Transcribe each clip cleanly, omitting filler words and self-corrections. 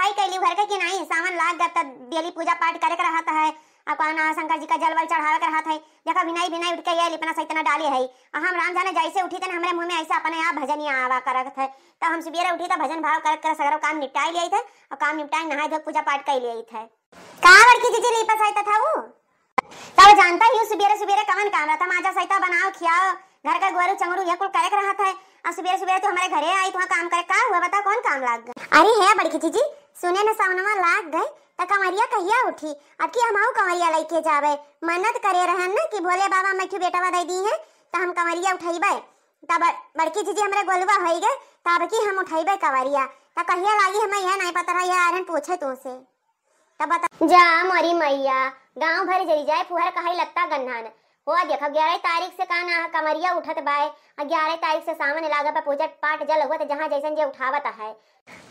सफाई कैली घर के कि नहीं, सावन लाग गया तब डेली पूजा पाठ करे के रहता है। अब कहना शंकर जी का जल वल चढ़ावे के रहता है। देखा बिनाई बिनाई उठ के ये लिपना सैतना डाली है। हम राम जाने जैसे उठी थे हमारे मुंह में ऐसा अपने आप भजनिया आवा करत है। तब हम सुबेरे उठी था भजन भाव करत कर सगरो काम निपटाई लिए थे और काम निपटाई नहाए धो पूजा पाठ कर लिए थे। कहाँ बड़की जीजी लिपा सैता था वो तब जानता ही सुबेरे सुबेरे कवन काम रहता, माजा सैता बनाओ खियाओ घर का गोरू चंगरू ये कुल करे के रहता है। और सुबेरे सुबेरे तो हमारे घरे आई तो काम करे, का हुआ बता कौन काम लाग गए? अरे है बड़की जीजी सुने न सावनमा लाग गए त कमरिया कहिया उठी। अब की हम आऊ कमरिया लेके जावे, मन्नत करे रहन न कि भोले बाबा मैं बेटा दे दी है त हम कमरिया उठैबे। तब बड़की जीजी हमरे गोलवा होई गए तब की हम उठैबे कमरिया त कहिया लागी हमें यह नहीं पता रहा। यार पूछे तो से तब बता जा मोरी मैया गांव भर जरी जाए फुहर कहाई लगता गन्हान हो। देखा 11 तारीख से का ना कमरिया उठत बाय, 11 तारीख से सावन लागा पे पूजा पाठ जल हुआ जहां जैसन जे उठावत है।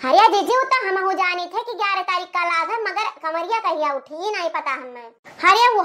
हरिया जीजी उता हम हो जानी थे कि 11 तारीख का लाग है, मगर कमरिया कहिया उठी नहीं पता हमें। हरिया वो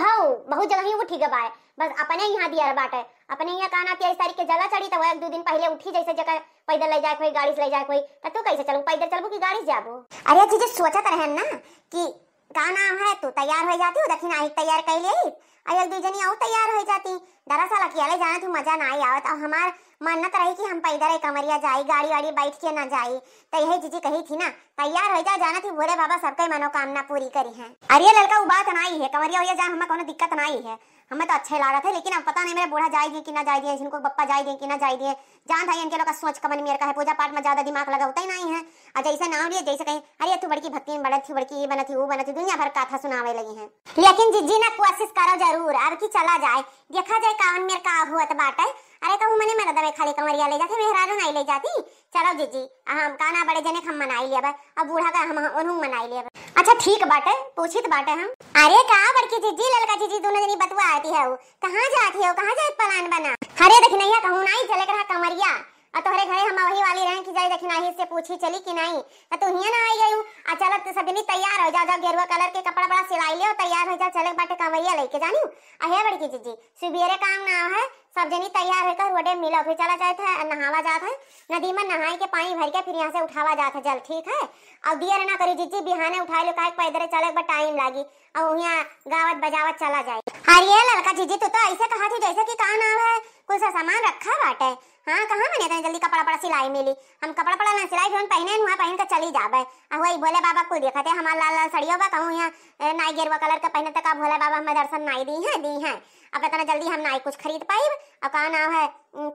बहुत जगह ही उठी गबाय, बस अपने यहाँ दिया बाटे अपने यहाँ कहना 23 तारीख के जला चढ़ी तो 1-2 दिन पहले उठी जैसे जगह पैदल ले जाए कोई गाड़ी से ले जाए कोई तो कैसे चलूं, पैदल चलबू कि गाड़ी से जाबू? अरे जीजी सोचत रहन ना कि का नाम है तू तैयार हो जाती हो दक्षिण आई तैयार कर ले अयल 2 जनी और तैयार हो जाती। दरअसल अकेले जाना तू मजा ना आवत और हमार मन्नत रही कि हम पैदल कमरिया जाई गाड़ी वाड़ी बैठ के ना जाई। तो यही जीजी कही थी ना तैयार हो जा जाना थी भोले बाबा सबके मनोकामना पूरी करी है। अरे लड़का वो बात नहीं है, कमरिया हो जा हमें कोनो दिक्कत नहीं है, हमें तो अच्छे लगा थे। लेकिन अब पता नहीं मेरे बूढ़ा जाए कि ना जाए दिए, इनको पप्पा जाए दिए कि ना जाए दिए। जान था इनके लोग का सोच कमन मेरे का है, पूजा पाठ में ज्यादा दिमाग लगा होता ही नहीं है। और जैसे नाम लिए जैसे कहीं अरे तू बड़की भक्ति में बढ़त थी बड़की बनत थी वो बनत थी दुनिया भर कथा सुनावे लगी है। लेकिन जीजी ना कोशिश करो जरूर अब की चला जाए देखा जाए कावन मेरे का हुआ बाटे। अरे कहूँ मने मेरा दवे खाली कमरिया ले जाते मेहरारू नहीं ले जाती। चलो जीजी हम काना बड़े जने हम मनाई लिया अब बूढ़ा का हम उन्हों मनाई लिया। अच्छा ठीक बाटे पूछित बाटे हम। अरे कहा बड़की जीजी लड़का जीजी दोनों जनी बतवा आती है कहाँ जाती हो कहाँ जाए प्लान बना। अरे देख नहीं कहूँ नहीं चले रहा कमरिया और तोहरे घरे हम वही वाली रहे कि जाए देखी नहीं से पूछी चली कि नहीं तो हिया ना आई गई। चल तो सब जनी तैयार हो जा गेरुआ कलर के कपड़ा बड़ा सिलाई ले तैयार हो जा चले बाटे कमरिया लेके जानी। अहे बड़की जीजी सुबेरे काम ना है सब जनी तैयार होकर रोडे मिलो फिर चला जाए था नहावा जाता है नदी में नहाई के पानी भर के फिर यहाँ से उठावा जाता है जल ठीक है। अब दिया ना करी जीजी बिहाने उठा लो का पैदल चले एक बार टाइम लागी और यहाँ गावत बजावत चला जाए। अरे लड़का जीजी तू तो ऐसे कहा थी जैसे कि कहा नाम है कुछ सामान रखा बाटे। हाँ कहाँ मैंने इतने जल्दी कपड़ा पड़ा सिलाई मिली हम कपड़ा पड़ा ना सिलाई फिर पहने हुआ पहन कर चली जाबे। वही भोले बाबा को देखा थे हमारा लाल लाल सड़ियों बा कहूँ यहाँ नाई गेरुआ कलर का पहने तक भोले बाबा हमें दर्शन नाई दी है। अब इतना जल्दी हम नाई कुछ खरीद पाई अब कहा नाम है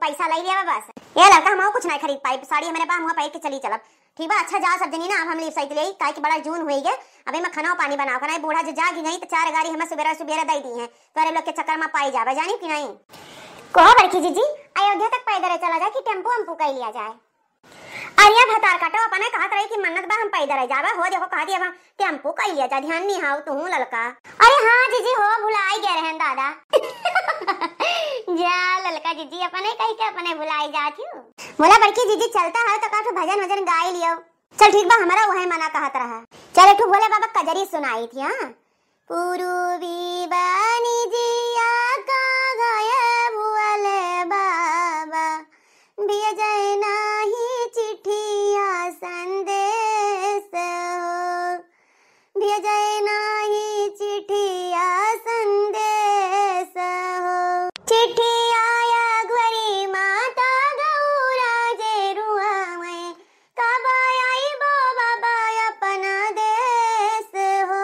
पैसा ले लिया बस ये लड़का हम कुछ नहीं खरीद पाई साड़ी हमारे पास वहाँ पैक के चली चलब ठीक बा। अच्छा जा सब जनी ना अब हम लीव सही ले काहे कि बड़ा जून हुई है अभी मैं खाना पानी बनाओ खाना बूढ़ा जो जागी नहीं तो 4 गाड़ी हमें सुबेरा सुबेरा दे दी है तो लोग के चक्कर में पाई जावे जानी कि नहीं। कहो बड़की जीजी अयोध्या तक पैदल चला जाए कि टेम्पो हमको कह लिया जाए। अरे भतार काटो अपने कहा रही कि मन्नत बा हम पैदल जावे हो देखो कहा दिया टेम्पो कह लिया जा ध्यान नहीं हाउ तू लड़का। अरे हाँ जीजी हो भुलाई गए रहन दादा जा लड़का जीजी अपने कही के अपने भुलाई जाती हूँ बोला बड़की जीजी चलता है तो का भजन वजन गाय लियो। चल ठीक बा हमारा वही मना कहत रहा चल एक भोले बाबा कजरी सुनाई थी। हाँ पूर्वी बानी जिया का गए भोले बाबा भेजै नाही चिठिया संदेश हो भेजै नाही चिठिया संदेश हो चिट्ठी आया ग्वरी माता गौरा जे रुआ में कब आई बो बाबा अपना देश हो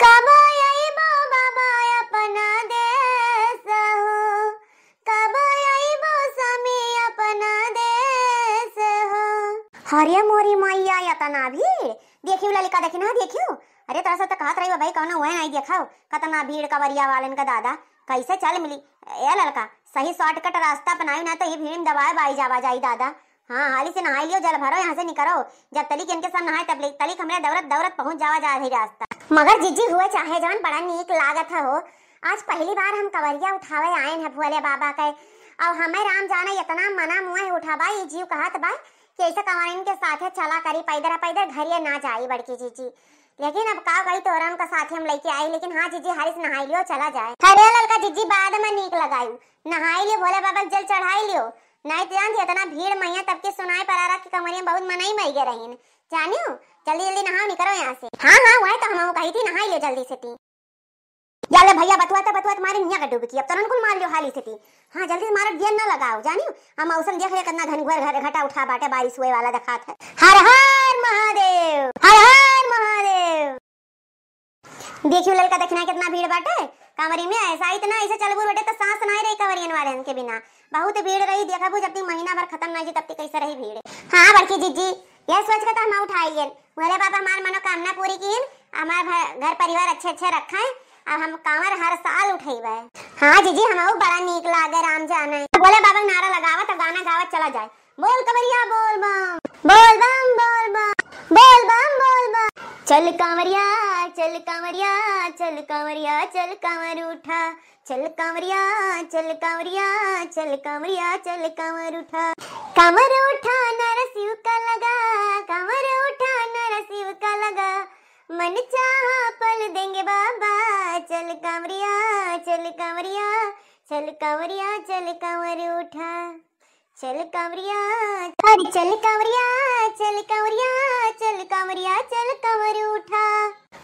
कब आई बो बाबा अपना देश हो कब आई बो समी अपना देश हो। हरिया मोरी मैया यतना भीड़ देखियो ललिका देखी ना देखियो। अरे तरह से तो कहत रही भाई कौन हुआ नहीं देखाओ कतना भीड़ कवरिया वालन का दादा कैसे चल मिली ए लड़का सही शॉर्टकट रास्ता अपनाई ना तो ये भीड़ में दबाए बाई जावा जाई दादा। हाँ हाली से नहाई लियो जल भरो यहाँ से निकलो जब तलिक इनके साथ नहाए तब तलिक हमरे दौरत दौरत पहुंच जावा जा रही रास्ता। मगर जीजी हुए चाहे जान बड़ा नीक लागत हो आज पहली बार हम कवरिया उठावे आए हैं भोले बाबा के और हमें राम जाने इतना मना मुँह उठाबा ये जीव कहत बा कि ऐसा कवरियन के साथे चला करी पैदल पैदल घरिया ना जाई बड़की जीजी। लेकिन अब का गई तो उनका साथ हम लेके आई लेकिन हाँ जीजी हारी से नहाई लियो चला जाए। अरे लड़का जीजी बाद में नीक लगाई नहाई लियो भोले बाबा जल चढ़ाई लियो नहीं तो जान इतना भीड़ मैया तब के सुनाई पड़ा रहा कि कमरिया बहुत मनाई मई गे रहीन जानियो। जल्दी जल्दी नहाओ निकलो यहाँ से। हाँ हाँ वही तो हम कही थी नहाई ले जल्दी से ती। याले भैया बतवाता बतवाता मारे निया का डुबकी अब तुरंत कुल मार लियो हाली से ती। हाँ जल्दी से मारो गेन ना लगाओ जानियो। हम मौसम देख ले कितना घनघोर घर घटा उठा बाटे बारिश हुए वाला दिखात है। हर हर महादेव हर हर महादेव। देखियो लड़का देखना कितना भीड़ बाटे कांवरी में ऐसा इतना ऐसे चलबू बेटे तो सांस नहीं रही कांवरियन वाले के बिना बहुत भीड़ रही। देखा जब तक महीना भर खत्म नहीं तब तक कैसे रही भीड़। हाँ बड़की जीजी यह सोच कर हम उठाइए बोले बाबा हमार मनोकामना पूरी की हमारा घर परिवार अच्छे अच्छे रखा है अब हम कांवर हर साल उठेबे। हाँ जीजी हमको बड़ा नीक लागे राम जाने। बोले बाबा नारा लगावा तो गाना गावत चला जाए। बोल कवरिया बोल बम बोल बम बोल बम बोल बम बोल बम। चल कांवरिया चल कांवरिया चल कांवरिया चल कांवर उठा चल कांवरिया चल कांवरिया चल कांवरिया चल कांवर उठा। कांवर उठा नर शिव का लगा कांवर उठा नर शिव का लगा मन चाहा पल देंगे बाबा चल कांवरिया चल कांवरिया चल कांवरिया चल कांवर उठा चल कांवरिया अरे चल कांवरिया चल कांवरिया चल कांवरिया चल कांवर उठा।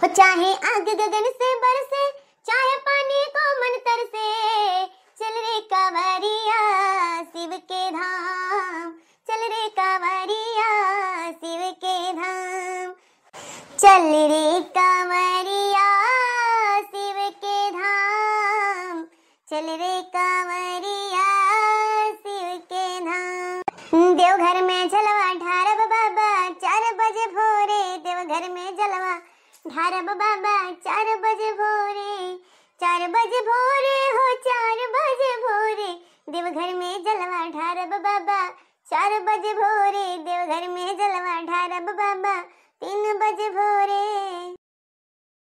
हो चाहे आग गगन से बरसे चाहे पानी को मन तरसे चल रे कांवरिया शिव के धाम चल रे कांवरिया शिव के धाम चल रे कांवरिया शिव के धाम चल रे कांवरिया शिव के धाम। देवघर में जलवा ढारब बाबा 4 बजे भोरे देवघर में जलवा ढारब बाबा 4 बजे भोरे 4 बजे भोरे हो 4 बजे भोरे देवघर में जलवा ढारब बाबा 4 बजे भोरे देवघर में जलवा ढारब बाबा 3 बजे भोरे।